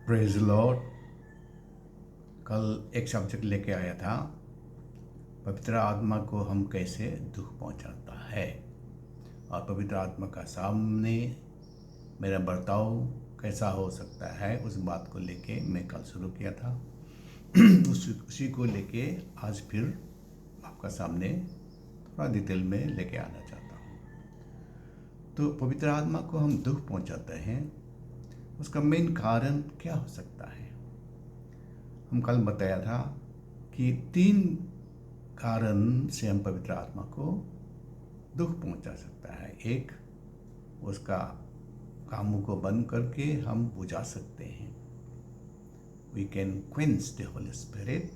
Praise Lord. कल एक subject लेके आया था, पवित्र आत्मा को हम कैसे दुख पहुंचाता है और पवित्र आत्मा का सामने मेरा बर्ताव कैसा हो सकता है, उस बात को लेके मैं कल शुरू किया था। उसी को लेके आज फिर आपका सामने थोड़ा डिटेल में लेके आना चाहता हूँ। तो पवित्र आत्मा को हम दुख पहुंचाते हैं, उसका मेन कारण क्या हो सकता है? हम कल बताया था कि 3 कारण से हम पवित्र आत्मा को दुख पहुंचा सकता है। एक, उसका कामों को बंद करके हम बुझा सकते हैं, we can quench the holy spirit.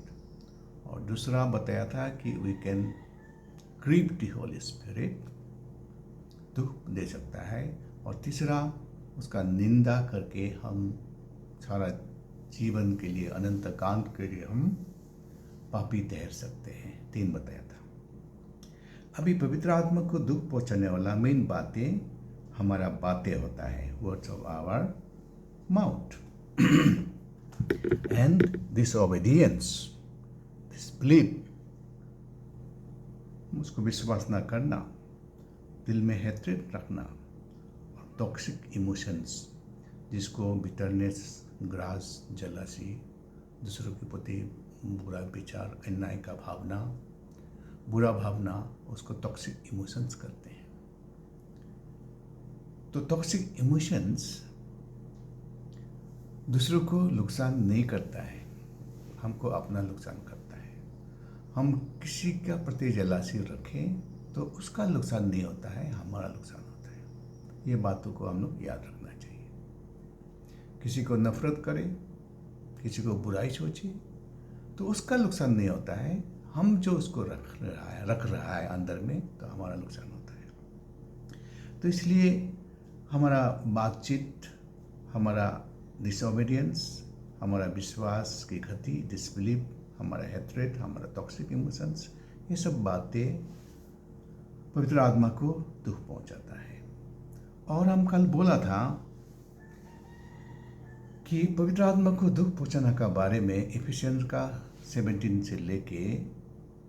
और दूसरा बताया था कि we can grieve the holy spirit, दुख दे सकता है। और तीसरा, उसका निंदा करके हम सारा जीवन के लिए, अनंत काल के लिए हम पापी ठहर सकते हैं। 3 बताया था। अभी पवित्र आत्मा को दुख पहुंचाने वाला मेन बातें हमारा बातें होता है, words of our mouth and disobedience, disbelief, उसको विश्वास ना करना, दिल में हेट्रेड रखना, और टॉक्सिक इमोशंस जिसको बिटरनेस, ग्रास, जलसी, दूसरों के प्रति बुरा विचार, अन्याय का भावना, बुरा भावना, उसको टॉक्सिक इमोशंस करते हैं। तो टॉक्सिक इमोशंस दूसरों को नुकसान नहीं करता है, हमको अपना नुकसान करता है। हम किसी का प्रति जलासी रखें तो उसका नुकसान नहीं होता है, हमारा नुकसान होता है। ये बातों को हम लोग याद रखना चाहिए। किसी को नफरत करें, किसी को बुराई सोचे तो उसका नुकसान नहीं होता है, हम जो उसको रख रहा है अंदर में, तो हमारा नुकसान होता है। तो इसलिए हमारा बातचीत, हमारा डिसओबीडियंस, हमारा विश्वास की गति, डिसबिलीफ, हमारा हेट्रेड, हमारा टॉक्सिक इमोशंस, ये सब बातें पवित्र आत्मा को दुख पहुंचाता है। और हम कल बोला था कि पवित्र आत्मा को दुख पहुंचाने का बारे में इफिशियंस का 17 से लेके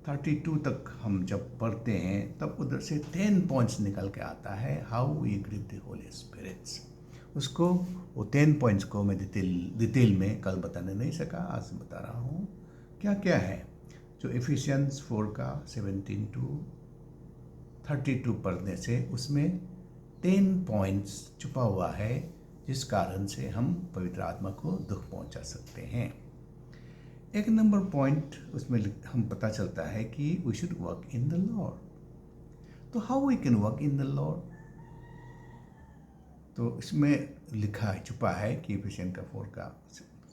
32 तक हम जब पढ़ते हैं, तब उधर से 10 पॉइंट्स निकल के आता है, how we grieve the holy spirits. उसको, वो 10 पॉइंट्स को मैं डिटेल में कल बताने नहीं सका, आज बता रहा हूँ क्या क्या है जो इफिशियंस 4 का 17 to 32 पढ़ने से उसमें 10 पॉइंट्स छुपा हुआ है, जिस कारण से हम पवित्र आत्मा को दुख पहुंचा सकते हैं। एक नंबर पॉइंट उसमें हम पता चलता है कि we should work in the lord. तो how we can work in the lord, तो इसमें लिखा है, छुपा है कि एफिशियन का 4 का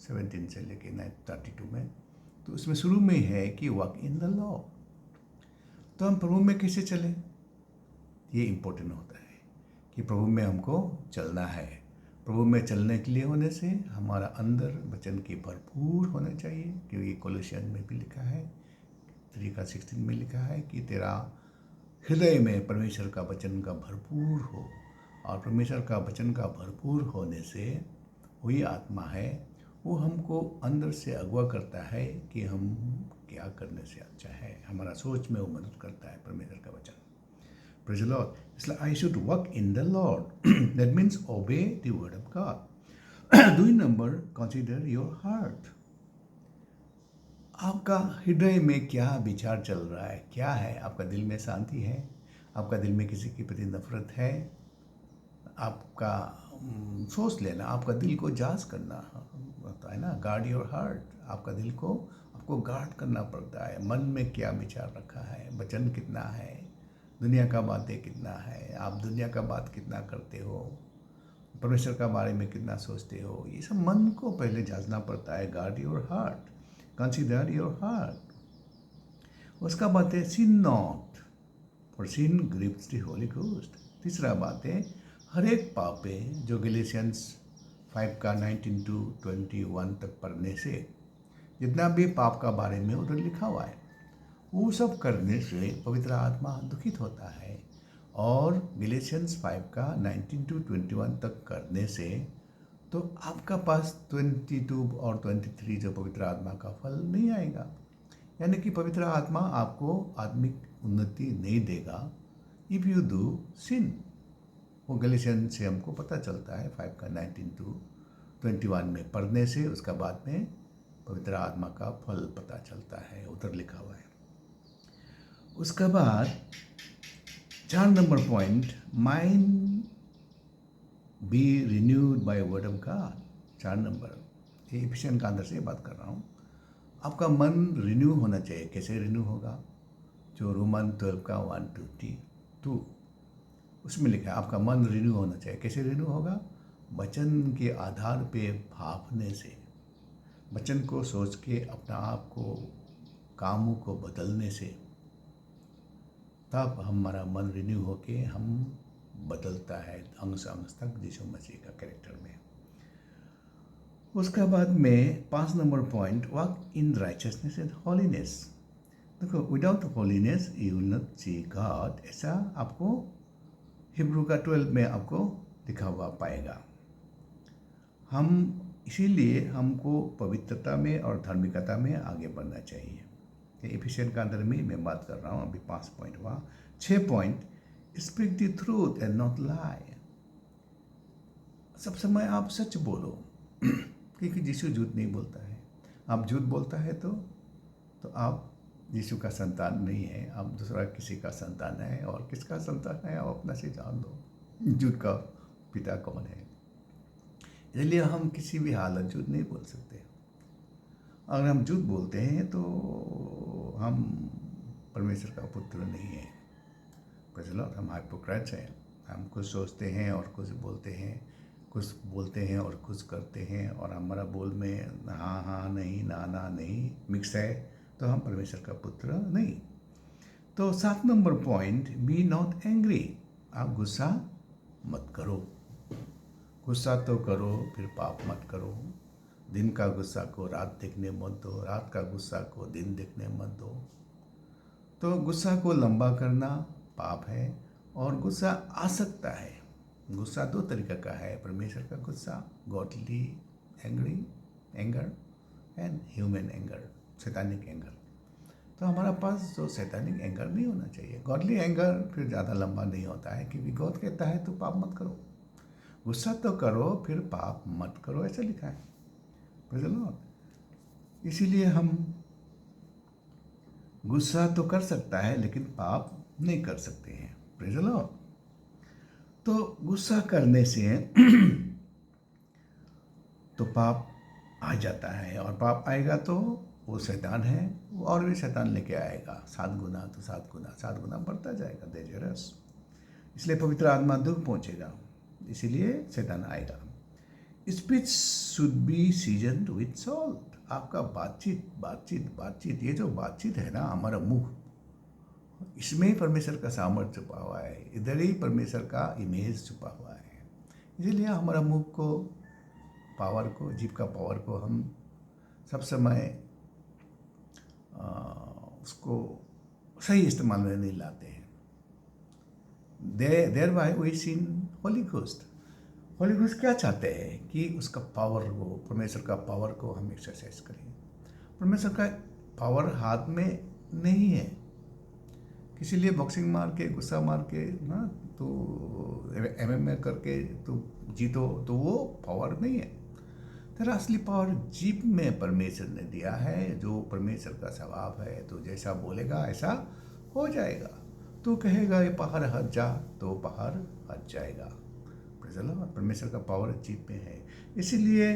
17 से लेके 32 में, तो उसमें शुरू में है कि वर्क इन द लॉर्ड। तो हम प्रभु में कैसे चलें, ये इम्पोर्टेंट होता है कि प्रभु में हमको चलना है। प्रभु में चलने के लिए होने से हमारा अंदर वचन की भरपूर होना चाहिए, क्योंकि कोलोसियन में भी लिखा है, 3 का 16 में लिखा है कि तेरा हृदय में परमेश्वर का वचन का भरपूर हो। और परमेश्वर का वचन का भरपूर होने से वही आत्मा है, वो हमको अंदर से अगवा करता है कि हम क्या करने से अच्छा है, हमारा सोच में वो मदद करता है परमेश्वर का वचन। Praise the Lord. It's like I should walk in the Lord. That means obey the word of God. 2 number, consider your heart. आपका हृदय में क्या विचार चल रहा है, क्या है? आपका दिल में शांति है? आपका दिल में किसी के प्रति नफरत है? आपका सोच लेना, आपका दिल को जांच करना होता है ना, गार्ड योर हार्ट। आपका दिल को आपको गार्ड करना पड़ता है, मन में क्या विचार रखा है, वचन कितना है, दुनिया का बातें कितना है, आप दुनिया का बात कितना करते हो, परमेश्वर का बारे में कितना सोचते हो, ये सब मन को पहले जांचना पड़ता है। Guard your heart, consider your heart. उसका बात है sin not, for sin grieves the holy ghost. तीसरा बात है हर एक पापे, जो गैलेशियंस 5 का 19 to 21 तक पढ़ने से जितना भी पाप का बारे में उधर लिखा हुआ है, वो सब करने से पवित्र आत्मा दुखित होता है। और गैलेशियंस 5 का 19 to 21 तक करने से तो आपका पास 22 और 23 जो पवित्र आत्मा का फल नहीं आएगा। यानी कि पवित्र आत्मा आपको आत्मिक उन्नति नहीं देगा इफ़ यू डू सिन। वो गलीशियन से हमको पता चलता है 5 का 19 to 21 में पढ़ने से, उसका बाद में पवित्र आत्मा का फल पता चलता है, उधर लिखा हुआ है। उसका बाद 4 number point, mind B renewed by word of God. 4 number, ये एफिशिएंट का अंदर से बात कर रहा हूँ। आपका मन रिन्यू होना चाहिए। कैसे रिन्यू होगा? जो रोमन 12 का 1 to 2 उसमें लिखा है आपका मन रिन्यू होना चाहिए। कैसे रिन्यू होगा? वचन के आधार पे भापने से, वचन को सोच के अपना आप को, कामों को बदलने से, तब हमारा मन रिन्यू होके हम बदलता है अंग से अंग तक यीशु मसीह का कैरेक्टर में। उसका बाद में 5 number point, walk in righteousness and holiness. देखो, without holiness you will not see god, ऐसा आपको हिब्रू का 12 में आपको लिखा हुआ पाएगा। हम इसीलिए हमको पवित्रता में और धार्मिकता में आगे बढ़ना चाहिए। एफिशिएंट का अंदर में मैं बात कर रहा हूँ। अभी 5 पॉइंट हुआ। 6 point, speak the truth and not lie. सब समय आप सच बोलो, क्योंकि यीशु झूठ नहीं बोलता है। आप झूठ बोलता है तो आप यीशु का संतान नहीं है, आप दूसरा किसी का संतान है। और किसका संतान है आप अपना से जान लो। झूठ का पिता कौन है? इसलिए हम किसी भी हालत झूठ नहीं बोल सकते। अगर हम झूठ बोलते हैं तो हम परमेश्वर का पुत्र नहीं है। हम हाइपोक्रेट्स हैं। हम कुछ सोचते हैं और कुछ बोलते हैं, कुछ बोलते हैं और कुछ करते हैं, और हमारा बोल में हाँ हाँ नहीं, ना ना नहीं मिक्स है, तो हम परमेश्वर का पुत्र नहीं। तो 7 number point, be not angry. आप गुस्सा मत करो। गुस्सा तो करो, फिर पाप मत करो। दिन का गुस्सा को रात देखने मत दो, रात का गुस्सा को दिन देखने मत दो। तो गुस्सा को लंबा करना पाप है, और गुस्सा आ सकता है। गुस्सा 2 तरीके का है। परमेश्वर का गुस्सा, godly anger and human anger, शैतानिक एंगर। तो हमारा पास जो शैतानिक एंगर नहीं होना चाहिए। गॉडली एंगर फिर ज़्यादा लंबा नहीं होता है, क्योंकि गॉड कहता है तो पाप मत करो। गुस्सा तो करो, फिर पाप मत करो, ऐसा लिखा है। इसीलिए हम गुस्सा तो कर सकता है लेकिन पाप नहीं कर सकते हैं। Praise the lord. तो गुस्सा करने से तो पाप आ जाता है, और पाप आएगा तो वो शैतान है, वो और भी शैतान लेके आएगा। 7 गुना तो 7 गुना 7 गुना बढ़ता जाएगा, डेंजरस। इसलिए पवित्र आत्मा दुख पहुंचेगा, इसीलिए शैतान आएगा। Speech should be seasoned with salt. आपका बातचीत, ये जो बातचीत है ना, हमारा मुख, इसमें ही परमेश्वर का सामर्थ्य छुपा हुआ है। इधर ही परमेश्वर का इमेज छुपा हुआ है। इसीलिए हमारा मुख को, पावर को, जीभ का पावर को हम सब समय उसको सही इस्तेमाल में नहीं लाते हैं। Thereby we seen holy ghost. Holy ghost क्या चाहते हैं कि उसका पावर, वो परमेश्वर का पावर को हम एक्सरसाइज करें। परमेश्वर का पावर हाथ में नहीं है। इसीलिए बॉक्सिंग मार के, गुस्सा मार के ना, तो MMA करके तो जीतो, तो वो पावर नहीं है। तेरा असली पावर जीभ में परमेश्वर ने दिया है, जो परमेश्वर का स्वभाव है। तो जैसा बोलेगा ऐसा हो जाएगा। तू कहेगा ये पहाड़ हट जा, तो पहाड़ हट जाएगा। परमेश्वर का पावर जीभ में है। इसीलिए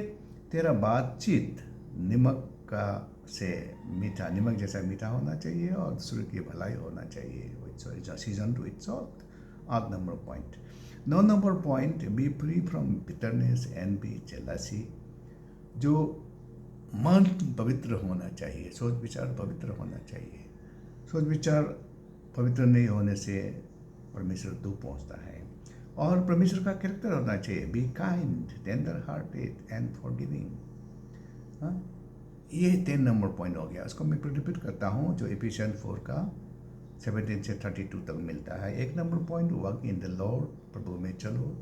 तेरा बातचीत नमक का से मीठा, नमक जैसा मीठा होना चाहिए, और दूसरे की भलाई होना चाहिए। Season to with salt. 8 number point. 9 number point, be free from bitterness and be jealousy. जो मन पवित्र होना चाहिए, सोच विचार पवित्र होना चाहिए। सोच विचार पवित्र नहीं होने से परमेश्वर दुख पहुंचता है। और परमेश्वर का कैरेक्टर होना चाहिए, be kind, tender hearted and forgiving. ये 10 नंबर पॉइंट हो गया। उसको मैं रिपीट करता हूँ, जो एफिशिएंट 4 का 17 से 32 तक मिलता है। 1 number point, walk in the lord, प्रभु में चलो।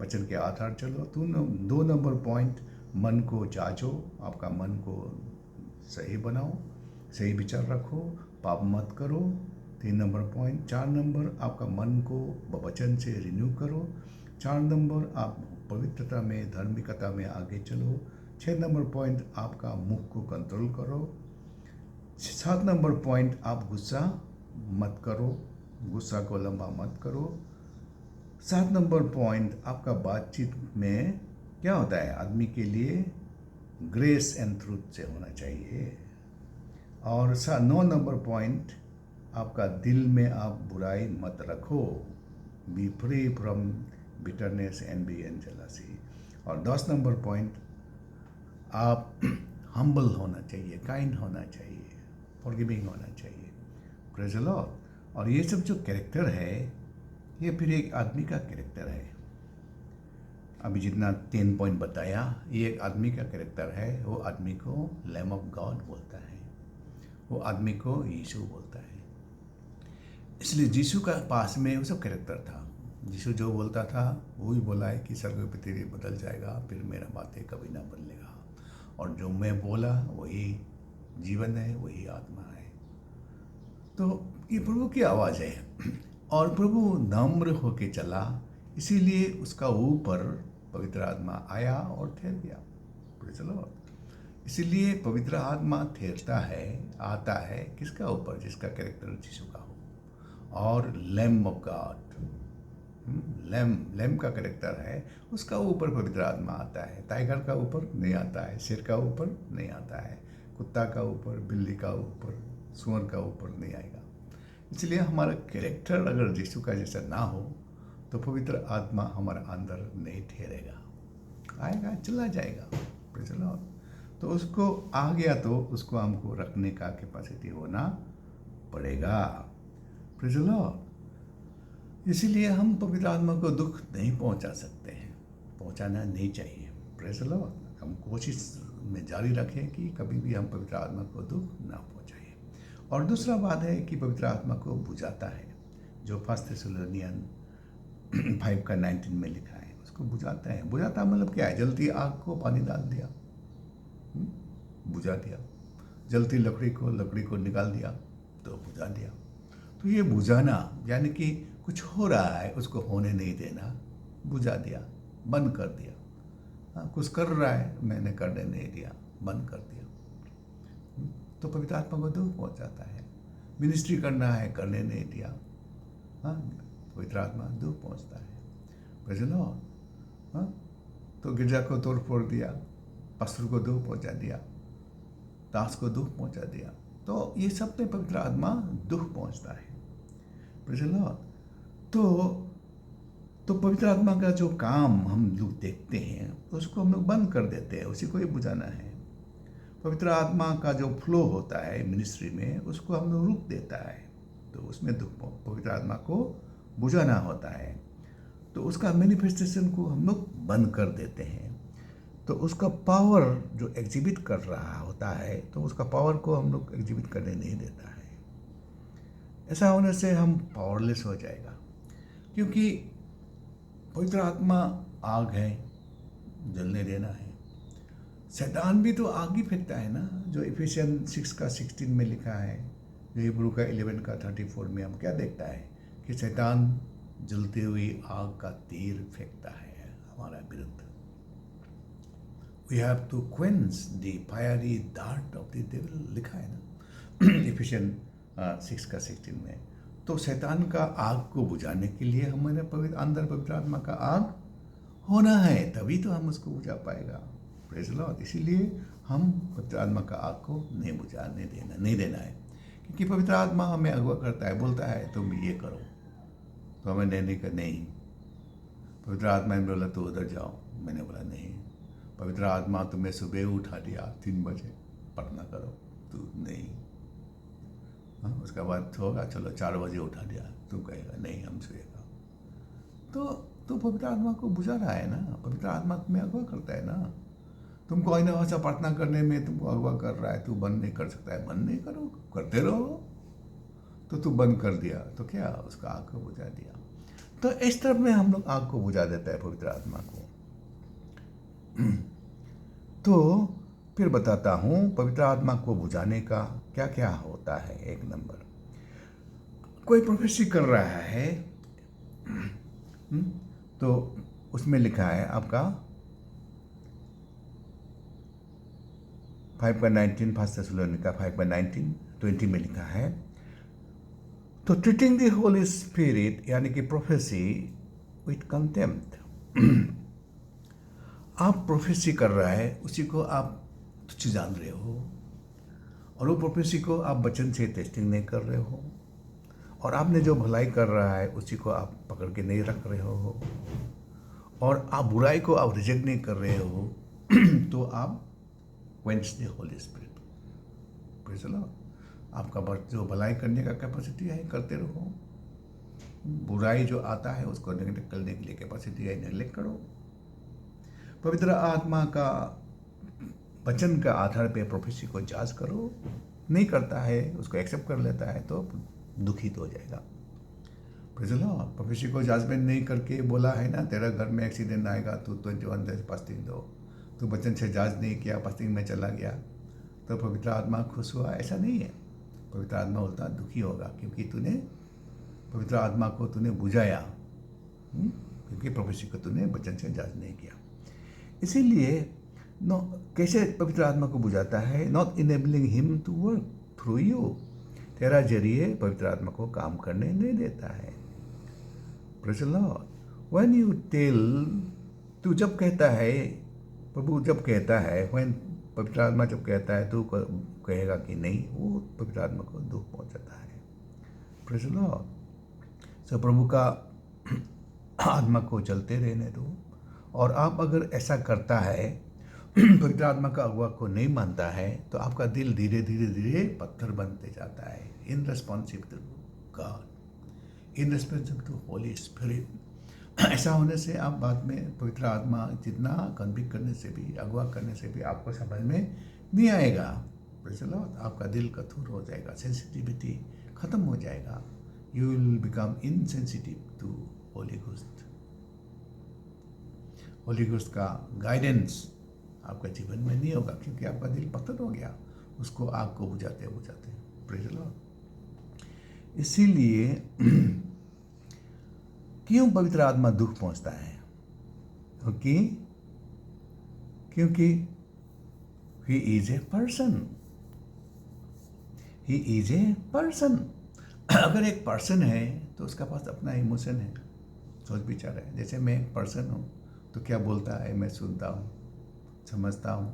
वचन के आधार चलो। 2 नंबर पॉइंट, मन को जांचो, आपका मन को सही बनाओ, सही विचार रखो, पाप मत करो। 3 नंबर पॉइंट। 4 नंबर, आपका मन को वचन से रिन्यू करो। 4 नंबर, आप पवित्रता में, धार्मिकता में आगे चलो। 6 नंबर पॉइंट, आपका मुख को कंट्रोल करो। 7 नंबर पॉइंट, आप गुस्सा मत करो, गुस्सा को लंबा मत करो। 7 नंबर पॉइंट, आपका बातचीत में क्या होता है, आदमी के लिए ग्रेस एंड ट्रूथ से होना चाहिए। और 9 नंबर पॉइंट, आपका दिल में आप बुराई मत रखो, be free from bitterness and be and jealousy. और 10 नंबर पॉइंट, आप हम्बल होना चाहिए, काइंड होना चाहिए, फॉरगिविंग होना चाहिए। Praise the Lord. और ये सब जो कैरेक्टर है, ये फिर एक आदमी का कैरेक्टर है। अभी जितना 10 पॉइंट बताया, ये एक आदमी का कैरेक्टर है। वो आदमी को लैम ऑफ गॉड बोलता है, वो आदमी को यीशु बोलता है। इसलिए यीशु का पास में वो सब कैरेक्टर था। यीशु जो बोलता था वही बोला है कि स्वर्ग पृथ्वी बदल जाएगा, फिर मेरा बातें कभी ना बदलेगा। और जो मैं बोला वही जीवन है, वही आत्मा है। तो ये प्रभु की आवाज़ है। और प्रभु नम्र होके चला, इसीलिए उसका ऊपर पवित्र आत्मा आया और ठहर गया। चलो, इसीलिए पवित्र आत्मा ठहरता है, आता है किसका ऊपर, जिसका कैरेक्टर यीशु का हो। और लैम ऑफ गॉड, लैम का कैरेक्टर है, उसका ऊपर पवित्र आत्मा आता है। टाइगर का ऊपर नहीं आता है, शेर का ऊपर नहीं आता है, कुत्ता का ऊपर, बिल्ली का ऊपर, सुअर का ऊपर नहीं आएगा। इसलिए हमारा कैरेक्टर अगर यीशु का जैसा ना हो तो पवित्र आत्मा हमारे अंदर नहीं ठहरेगा, आएगा चला जाएगा। Praise the lord. तो उसको आ गया तो उसको हमको रखने का कैपेसिटी होना पड़ेगा। Praise the Lord. इसीलिए हम पवित्र आत्मा को दुख नहीं पहुंचा सकते हैं, पहुंचाना नहीं चाहिए। Praise the Lord. हम कोशिश में जारी रखें कि कभी भी हम पवित्र आत्मा को दुख ना पहुंचाएं। और दूसरा बात है कि पवित्र आत्मा को बुझाता है, जो 1 थेसलोनियन 5:19 में लिखा है, उसको बुझाता है। बुझाता मतलब क्या है, जलती आग को पानी डाल दिया, बुझा दिया। जलती लकड़ी को निकाल दिया तो बुझा दिया। तो ये बुझाना यानी कि कुछ हो रहा है उसको होने नहीं देना, बुझा दिया, बंद कर दिया। कुछ कर रहा है, मैंने करने नहीं दिया, बंद कर दिया। तो पवित्र आत्मा को दुख पहुंचाता है। मिनिस्ट्री करना है, करने नहीं दिया, पवित्र आत्मा दुख पहुंचता है। Praise the lord. तो गिरजा को तोड़ फोड़ दिया, पास्टर को दुख पहुंचा दिया, दास को दुख पहुंचा दिया। तो ये सब में पवित्र आत्मा दुख पहुंचता है। Praise the lord. तो पवित्र आत्मा का जो काम हम लोग देखते हैं उसको हम लोग बंद कर देते हैं, उसी को ही बुझाना है। पवित्र आत्मा का जो फ्लो होता है मिनिस्ट्री में, उसको हम लोग रोक देता है, तो उसमें दुख, पवित्र आत्मा को बुझाना होता है। तो उसका मैनिफेस्टेशन को हम लोग बंद कर देते हैं। तो उसका पावर जो एग्जिबिट कर रहा होता है, तो उसका पावर को हम लोग एग्जिबिट करने नहीं देता है। ऐसा होने से हम पावरलेस हो जाएगा, क्योंकि पवित्र आत्मा आग है, जलने देना है। शैतान भी तो आग ही फेंकता है ना, जो इफिशियन 6:16 में लिखा है, जो हिब्रू का 11:34 में हम क्या देखता है कि शैतान जलती हुई आग का तीर फेंकता है हमारा विरुद्ध। We have to quench the fiery dart of the devil, लिखा है ना इफिशियन 6:16 में। तो शैतान का आग को बुझाने के लिए हमारे अंदर पवित्र आत्मा का आग होना है, तभी तो हम उसको बुझा पाएगा। Praise the Lord. इसीलिए हम पवित्र आत्मा का आग को नहीं देना है, क्योंकि पवित्र आत्मा हमें अगवा करता है, बोलता है तुम ये करो, तो हमें नहीं। पवित्र आत्मा ने बोला तो उधर जाओ, मैंने बोला नहीं। पवित्र आत्मा तुम्हें सुबह उठा दिया 3 बजे, पढ़ना करो, तू नहीं। उसके बाद होगा, चलो 4 बजे उठा दिया, तू कहेगा नहीं हम सोएगा। तो पवित्र आत्मा को बुझा रहा है ना, पवित्र आत्मा तुम्हें अगवा करता है ना। तुमको आईना भाषा प्रार्थना करने में तुमको अगवा कर रहा है, तू बंद नहीं कर सकता है, बंद नहीं करो, करते रहो। तो तू बंद कर दिया तो क्या, उसका आग को बुझा दिया। तो इस तरफ में हम लोग आग को बुझा देता है पवित्र आत्मा को। तो फिर बताता हूँ पवित्र आत्मा को बुझाने का क्या क्या होता है। एक नंबर, कोई प्रोफेसी कर रहा है, तो उसमें लिखा है आपका 5:19 फर्स्ट थेसलोनिका 5:19 20 में लिखा है, तो ट्रीटिंग द होली स्पिरिट यानी कि प्रोफेसी विथ कंटेम्प्ट। आप प्रोफेसी कर रहा है, उसी को आप तुच्छ जान रहे हो, और वो प्रोफेसी को आप वचन से टेस्टिंग नहीं कर रहे हो, और आपने जो भलाई कर रहा है उसी को आप पकड़ के नहीं रख रहे हो, और आप बुराई को आप रिजेक्ट नहीं कर रहे हो, तो आप quench the holy spirit. Praise the lord. आपका जो भलाई करने का कैपेसिटी है करते रहो, बुराई जो आता है उसको नेगलेक्ट करने के लिए कैपेसिटी है, नेगलेक्ट करो। पवित्र आत्मा का वचन का आधार पे प्रोफेसी को जांच करो, नहीं करता है, उसको एक्सेप्ट कर लेता है तो दुखित हो जाएगा। Praise the Lord. प्रोफेसी को जाजमेंट नहीं करके बोला है ना, तेरा घर में एक्सीडेंट आएगा, तू 21 डेज फास्टिंग दो, तू वचन से जांच नहीं किया, फास्टिंग में चला गया, तो पवित्र आत्मा खुश हुआ? ऐसा नहीं है। पवित्र आत्मा उल्टा दुखी होगा, क्योंकि तूने पवित्र आत्मा को तूने बुझाया, क्योंकि प्रोफेसी को तूने वचन से जांच नहीं किया। इसीलिए कैसे पवित्र आत्मा को बुझाता है? Not enabling him to work through you. तेरा जरिए पवित्र आत्मा को काम करने नहीं देता है। Praise the lord. When you tell, तू जब कहता है, प्रभु जब कहता है, व्हेन पवित्र आत्मा जब कहता है, तू कहेगा कि नहीं, वो पवित्र आत्मा को दुख पहुंचाता है। Praise the lord. सो प्रभु का आत्मा को चलते रहने दो, और आप अगर ऐसा करता है, पवित्र आत्मा का अगुआ को नहीं मानता है, तो आपका दिल धीरे धीरे धीरे पत्थर बनते जाता है, unresponsive to god, unresponsive to holy spirit. ऐसा होने से आप बाद में पवित्र आत्मा जितना कन्विक्ट करने से भी, अगुआ करने से भी आपको समझ में नहीं आएगा। Praise the lord. आपका दिल कठोर हो जाएगा, सेंसिटिविटी खत्म हो जाएगा। You will become insensitive to holy ghost. Holy ghost का गाइडेंस आपका जीवन में नहीं होगा, क्योंकि आपका दिल पत्थर हो गया उसको आग को बुझाते बुझाते। Praise the Lord. इसीलिए क्यों पवित्र आत्मा दुख पहुंचता है? क्योंकि he is a person. He is a person. अगर एक पर्सन है तो उसका पास अपना इमोशन है, सोच विचार है। जैसे मैं एक पर्सन हूँ, तो क्या बोलता है मैं सुनता हूँ, समझता हूँ।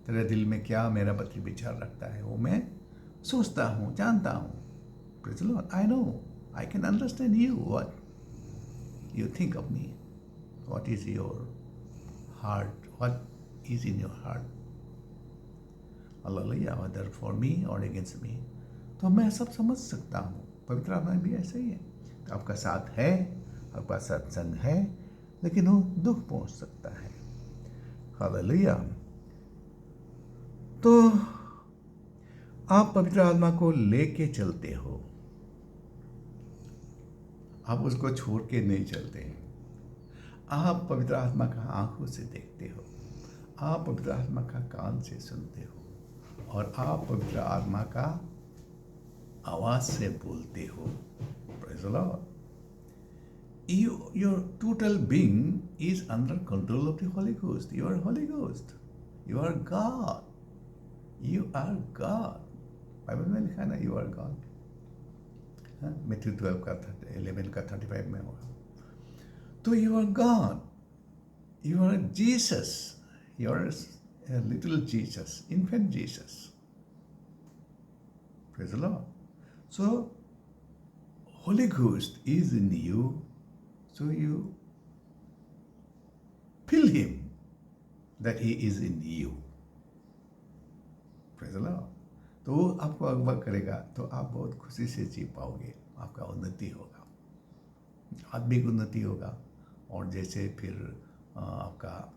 तेरे दिल में क्या मेरा प्रति विचार रखता है वो मैं सोचता हूँ, जानता हूँ। Praise the Lord. I know, I can understand you, what you think of me, what is your heart, what is in your heart, hallelujah, whether for me or against me। तो मैं सब समझ सकता हूँ। पवित्र आत्मा भी ऐसे ही है। तो आपका साथ है, आपका सत्संग है, लेकिन वो दुख पहुंच सकता है। हालेलुया। तो आप पवित्र आत्मा को लेके चलते हो, आप उसको छोड़ के नहीं चलते। आप पवित्र आत्मा का आंखों से देखते हो, आप पवित्र आत्मा का कान से सुनते हो, और आप पवित्र आत्मा का आवाज से बोलते हो। Praise the Lord. Your total being is under control of the Holy Ghost. You are Holy Ghost. You are God. You are God. Bible में लिखा है ना, you are God। मैथ्यू 12 का 11 का 35 में होगा। तो you are God, you are Jesus, you are little Jesus, infant Jesus. Praise the lord. So holy ghost is in you, so you feel him that he is in you. Praise the lord. तो वो आपको अगवा करेगा, तो आप बहुत खुशी से जी पाओगे, आपका उन्नति होगा, आत्मिक उन्नति होगा। और जैसे फिर आपका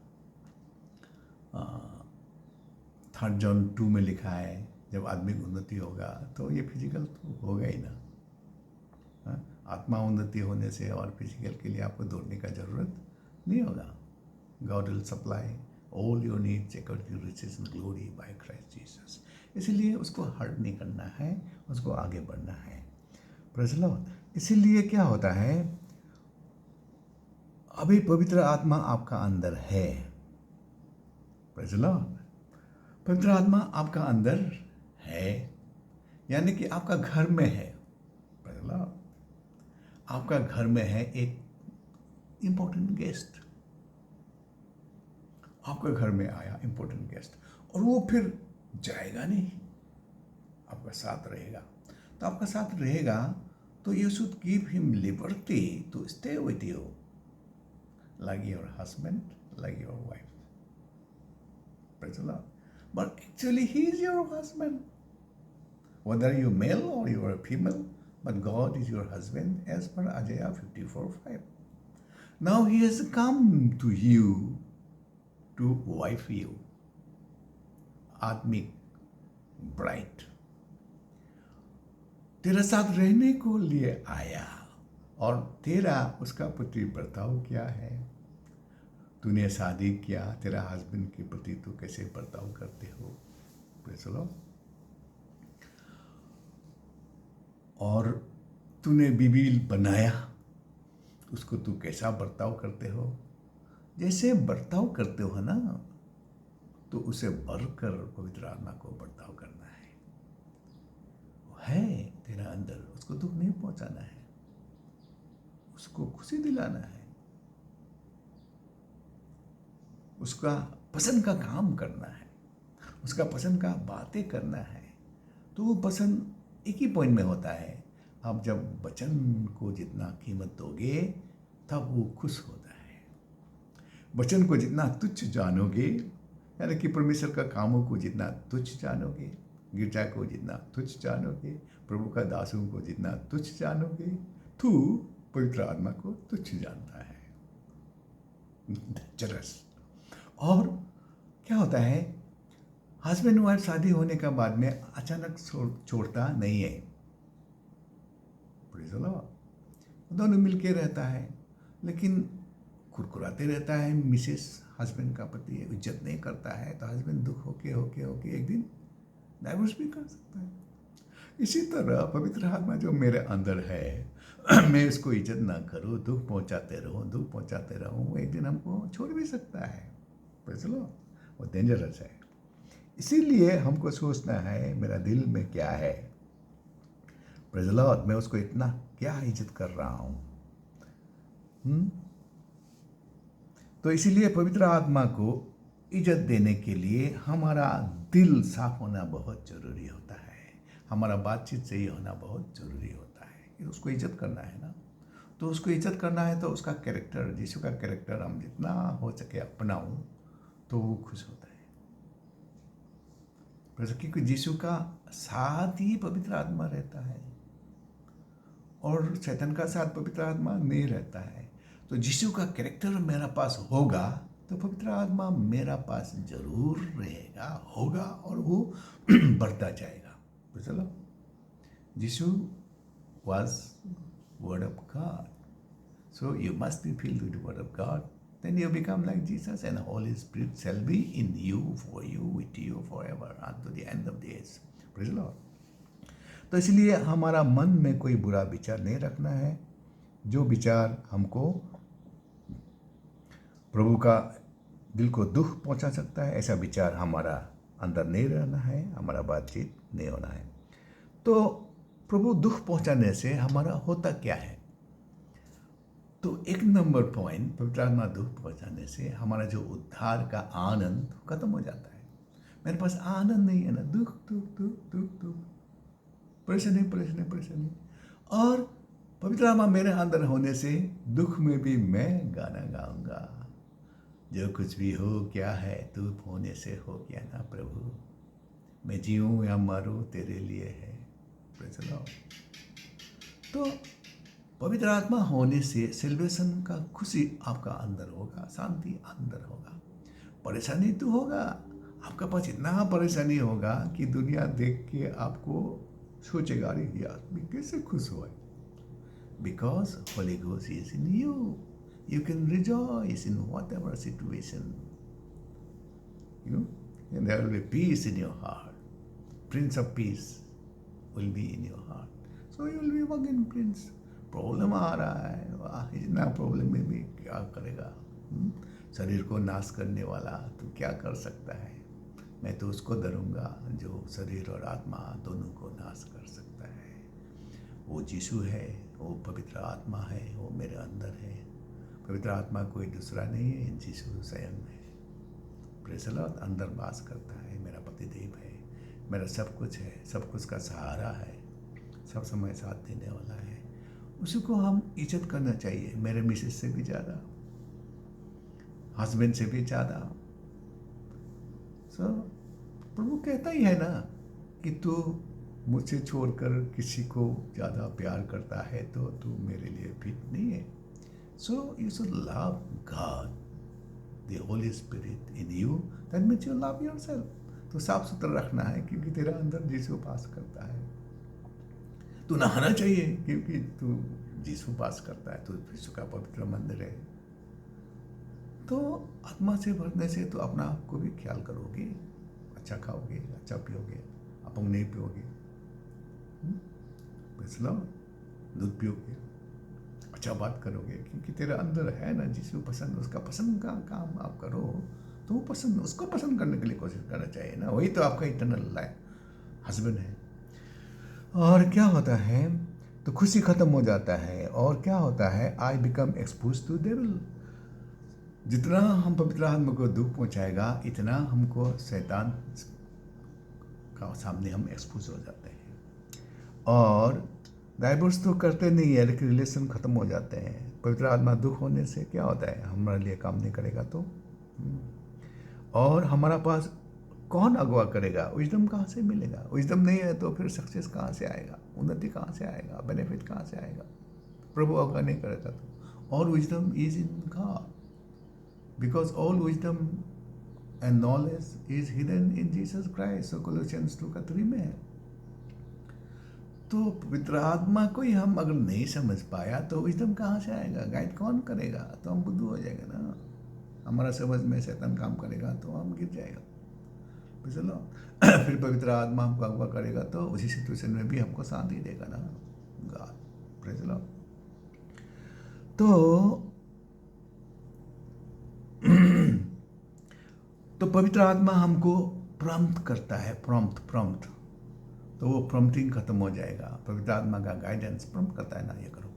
3 जॉन 2 में लिखा है, जब आत्मिक उन्नति होगा तो ये फिजिकल तो होगा ही ना। आत्मा उन्नति होने से और फिजिकल के लिए आपको दौड़ने का ज़रूरत नहीं होगा। God will supply all your needs according to riches and glory by Christ Jesus. इसीलिए उसको हर्ट नहीं करना है, उसको आगे बढ़ना है। Praise the Lord. इसीलिए क्या होता है, अभी पवित्र आत्मा आपका अंदर है। Praise the Lord. पवित्र आत्मा आपका अंदर है, यानी कि आपका घर में है। Praise the lord. आपका घर में है एक इंपॉर्टेंट गेस्ट, आपके घर में आया इंपॉर्टेंट गेस्ट, और वो फिर जाएगा नहीं, आपका साथ रहेगा। तो आपका साथ रहेगा तो you should give him liberty to stay with you like your husband, like your wife. Praise the lord. But actually he is your husband, whether you male or you are female, but God is your husband as per Isaiah 54:5. Now he has come to you to wife you, आत्मिक bright, तेरा साथ रहने को लिए आया, और तेरा उसका प्रति बर्ताव क्या है। तूने शादी किया, तेरा हस्बैंड के प्रति तू कैसे बर्ताव करते हो। Praise the Lord. और तूने बीवी बनाया, उसको तू कैसा बर्ताव करते हो। जैसे बर्ताव करते हो ना, तो उसे बढ़कर पवित्र आत्मा को बर्ताव करना है। वो है तेरा अंदर, उसको दुख नहीं पहुंचाना है, उसको खुशी दिलाना है, उसका पसंद का काम करना है, उसका पसंद का बातें करना है। तो वो पसंद एक ही पॉइंट में होता है, आप जब वचन को जितना कीमत दोगे तब वो खुश होता है। वचन को जितना तुच्छ जानोगे, यानी कि परमेश्वर का कामों को जितना तुच्छ जानोगे, गिरजा को जितना तुच्छ जानोगे, प्रभु का दासों को जितना तुच्छ जानोगे, तू पवित्र आत्मा को तुच्छ जानता है। डेंजरस। और क्या होता है, हस्बैंड वाइफ शादी होने का बाद में अचानक छोड़ता नहीं है। Praise the Lord. दोनों मिलके रहता है, लेकिन कुरकुराते रहता है। मिसेस हस्बैंड का पति इज्जत नहीं करता है, तो हस्बैंड दुख होके एक दिन डाइवोर्स भी कर सकता है। इसी तरह पवित्र आत्मा जो मेरे अंदर है, मैं इसको इज्जत ना करूँ, दुख पहुंचाते रहूँ, वो एक दिन हमको छोड़ भी सकता है। Praise the Lord. वो डेंजरस है। इसीलिए हमको सोचना है मेरा दिल में क्या है। Praise the Lord. मैं उसको इतना क्या इज्जत कर रहा हूँ। तो इसीलिए पवित्र आत्मा को इज्जत देने के लिए हमारा दिल साफ होना बहुत जरूरी होता है, हमारा बातचीत सही होना बहुत जरूरी होता है। उसको इज्जत करना है ना, तो उसको इज्जत करना है तो उसका कैरेक्टर, यीशु का कैरेक्टर हम जितना हो सके अपनाऊं तो वो खुश होता है। क्योंकि यीशु का साथ ही पवित्र आत्मा रहता है, और शैतान का साथ पवित्र आत्मा नहीं रहता है। तो यीशु का कैरेक्टर मेरा पास होगा तो पवित्र आत्मा मेरा पास जरूर रहेगा, होगा, और वो बढ़ता जाएगा। चलो, यीशु was word of God, so you must be filled with the word of God, then you become like Jesus, and the Holy Spirit shall be in you, for you, with you forever unto the end of the age. Praise the Lord. तो इसलिए हमारा मन में कोई बुरा विचार नहीं रखना है। जो विचार हमको प्रभु का दिल को दुख पहुंचा सकता है, ऐसा विचार हमारा अंदर नहीं रहना है, हमारा बातचीत नहीं होना है। तो प्रभु दुख पहुंचाने से हमारा होता क्या है? तो एक नंबर पॉइंट, पवित्र आत्मा दुख पहुंचाने से हमारा जो उद्धार का आनंद खत्म हो जाता है। मेरे पास आनंद नहीं है ना, दुख दुख दुख दुख दुख, परेशानी। और पवित्र आत्मा मेरे अंदर होने से दुख में भी मैं गाना गाऊंगा। जो कुछ भी हो क्या है, तू होने से हो गया ना प्रभु, मैं जीऊँ या मरूँ तेरे लिए है। Praise the lord. तो पवित्र आत्मा होने से सेल्वेशन का खुशी आपका अंदर होगा, शांति अंदर होगा। परेशानी तो होगा, आपका पास इतना परेशानी होगा कि दुनिया देख के आपको सोचेगा, अरे ये आदमी कैसे खुश हुआ। because Holy Ghost is in you. You can rejoice in whatever situation. And there will be peace in your heart. Prince of Peace will be in your heart. So you will be working Prince. Problem आ रहा है, वाह, इतना problem में भी क्या करेगा? शरीर को नाश करने वाला तो क्या कर सकता है? मैं तो उसको डरूंगा जो शरीर और आत्मा दोनों को नाश कर सकता है। वो यीशु है, वो पवित्र आत्मा है, वो मेरे अंदर है। पवित्र आत्मा कोई दूसरा नहीं है, यीशु स्वयं है। प्रेज़ द लॉर्ड, अंदर वास करता है, मेरा पतिदेव है, मेरा सब कुछ है, सब कुछ का सहारा है, सब समय साथ देने वाला है। उसी को हम इज्जत करना चाहिए, मेरे मिसेज से भी ज़्यादा, हस्बैंड से भी ज़्यादा। प्रभु कहता ही है ना कि तू मुझसे छोड़कर किसी को ज़्यादा प्यार करता है तो तू मेरे लिए फिट नहीं है। So you should love God, the holy spirit in you, that means you love yourself. तो साफ सुथरा रखना है क्योंकि तेरा अंदर यीशु पास करता है। तू नहाना चाहिए क्योंकि तू यीशु पास करता है, तू यीशु का पवित्र मंदिर है। तो आत्मा से भरने से तो अपना आप को भी ख्याल करोगे, अच्छा खाओगे, अच्छा पियोगे, अपंग नहीं पियोगे, दूध पियोगे, अच्छा बात करोगे क्योंकि तेरा अंदर है ना यीशु पसंद, उसका पसंद का काम आप करो तो वो पसंद, उसको पसंद करने के लिए कोशिश करना चाहिए ना। वही तो आपका इटर्नल लाइफ हस्बैंड है। और क्या होता है तो खुशी खत्म हो जाता है। और क्या होता है, I become expose to devil. जितना हम पवित्र आत्मा को दुख पहुंचाएगा इतना हमको शैतान का सामने हम एक्सपोज हो जाते हैं। और डाइवोर्स तो करते नहीं है लेकिन रिलेशन खत्म हो जाते हैं। पवित्र आत्मा दुख होने से क्या होता है, हमारे लिए काम नहीं करेगा तो और हमारा पास कौन अगवा करेगा? विजडम कहाँ से मिलेगा? विजडम नहीं है तो फिर सक्सेस कहाँ से आएगा, उन्नति कहाँ से आएगा, बेनिफिट कहाँ से आएगा? प्रभु अगवा नहीं करेगा तो। और wisdom is in god, because all wisdom and knowledge is hidden in Jesus Christ. So Colossians 2:3 में है। तो पवित्र आत्मा को ही हम अगर नहीं समझ पाया तो विजडम कहाँ से आएगा? गाइड कौन करेगा? तो हम बुद्धू हो जाएगा ना। हमारा समझ में शैतान काम करेगा तो हम गिर जाएगा। चलो फिर पवित्र आत्मा हमको अगवा करेगा तो उसी सिचुएशन में भी हमको साथ ही देगा ना गॉड। Praise the lord. तो पवित्र आत्मा हमको प्रॉम्प्ट करता है, प्रॉम्प्ट। तो वो प्रॉम्प्टिंग खत्म हो जाएगा। पवित्र आत्मा का गाइडेंस प्रॉम्प्ट करता है ना, ये करो,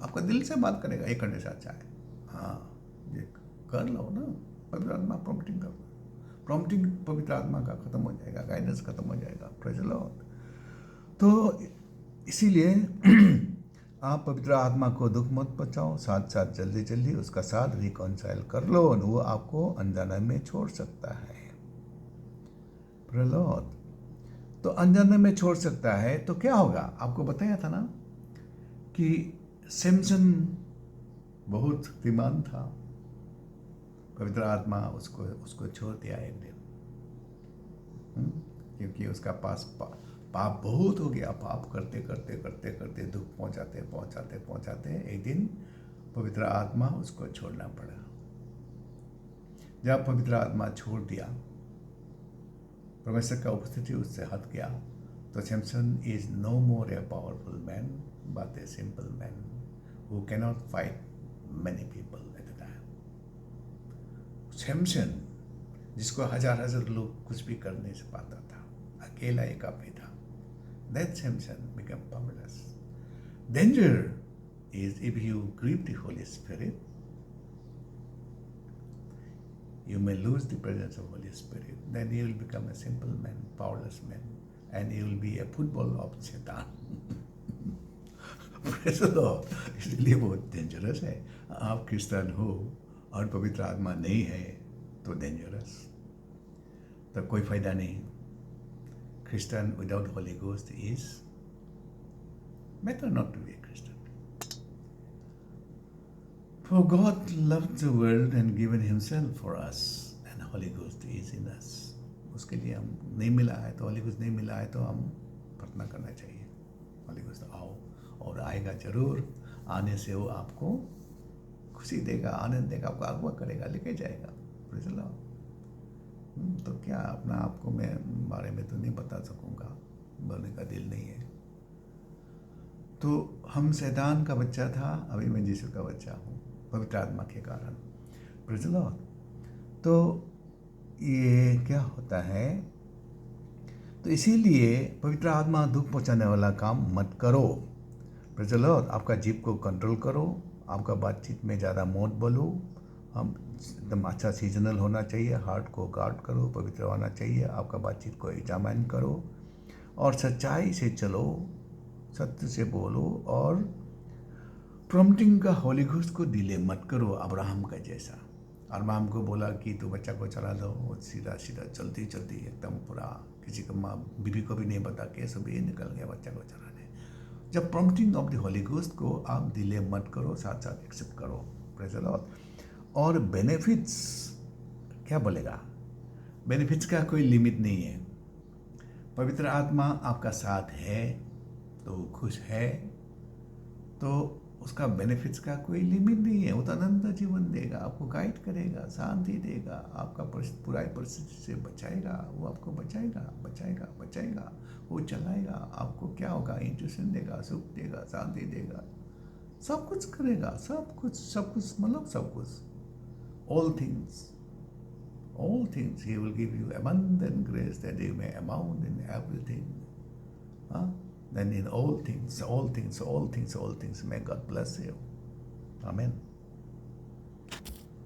आपका दिल से बात करेगा, ये करने से अच्छा है, हाँ ये कर लो ना। पवित्र आत्मा प्रॉम्प्टिंग कर, प्रॉम्प्टिंग पवित्र आत्मा का खत्म हो जाएगा, गाइडेंस खत्म हो जाएगा। Praise the lord. तो इसीलिए आप पवित्र आत्मा को दुख मत पहुंचाओ, साथ साथ जल्दी उसका साथ रिकॉन्साइल कर लो और वो आपको अनजाने में छोड़ सकता है। Praise the lord. तो अनजाने में छोड़ सकता है तो क्या होगा? आपको बताया था ना कि सैमसन बहुत श्रीमान था, पवित्र आत्मा उसको छोड़ दिया एक दिन, क्योंकि उसका पास पाप बहुत हो गया। पाप करते दुख पहुंचाते एक दिन पवित्र आत्मा उसको छोड़ना पड़ा। जब पवित्र आत्मा छोड़ दिया, परमेश्वर का उपस्थिति उससे हट गया, तो Samson is no more a powerful man but a simple man who cannot fight many people at a time. Samson जिसको हजार लोग कुछ भी कर नहीं पाता था, अकेला एक आदमी था, that Samson became powerless. Danger is if you grieve the Holy Spirit, you may lose the presence of Holy Spirit. Then you will become a simple man, powerless man, and you will be a football of Satan. Praise the Lord. इसलिए बहुत dangerous है। आप Christian हो और पवित्र आत्मा नहीं है तो डेंजरस, तो कोई फायदा नहीं। Christian without Holy Ghost is better not to be a Christian. For God loved the world and given Himself for us, and Holy Ghost is in us. उसके लिए हम नहीं मिला है तो Holy Ghost नहीं मिला है तो हम प्रार्थना करना चाहिए, Holy Ghost आओ। और आएगा जरूर। आने से वो आपको खुशी देगा, आनंद देगा, आपको अगवा करेगा, लेके जाएगा। Praise the Lord। तो क्या अपना आपको मैं बारे में तो नहीं बता सकूंगा, बोलने का दिल नहीं है। तो हम शैतान का बच्चा था, अभी मैं यीशु का बच्चा हूँ पवित्र आत्मा के कारण। Praise the Lord। तो ये क्या होता है, तो इसीलिए पवित्र आत्मा दुख पहुंचाने वाला काम मत करो। Praise the Lord। आपका जीभ को कंट्रोल करो, आपका बातचीत में ज़्यादा मत बोलो, हम एकदम अच्छा सीजनल होना चाहिए, हार्ट को गार्ड करो, पवित्र होना चाहिए, आपका बातचीत को एग्जामिन करो और सच्चाई से चलो, सत्य से बोलो और प्रॉम्प्टिंग का होली घोस्ट को डिले मत करो। अब्राहम का जैसा, अब्राहम को बोला कि तू बच्चा को चला दो, वो सीधा सीधा चलती चलती एकदम पूरा किसी को माँ बीवी को भी नहीं बता के सब ये निकल गया बच्चा को चलाने। जब prompting of the holy ghost को आप डिले मत करो, साथ साथ एक्सेप्ट करो। Praise the Lord. और बेनिफिट्स क्या बोलेगा, बेनिफिट्स का कोई लिमिट नहीं है। पवित्र आत्मा आपका साथ है तो खुश है, तो उसका बेनिफिट्स का कोई लिमिट नहीं है। वो तो अनंत जीवन देगा, आपको गाइड करेगा, शांति देगा, आपका पूरा परिस्थिति से बचाएगा, वो आपको बचाएगा बचाएगा बचाएगा, वो चलाएगा। आपको क्या होगा, इंट्यूशन देगा, सुख देगा, शांति देगा, सब कुछ करेगा, सब कुछ मतलब सब कुछ। all things he will give you abundant grace that you may abound in everything. Then in all things, may God bless you. Amen.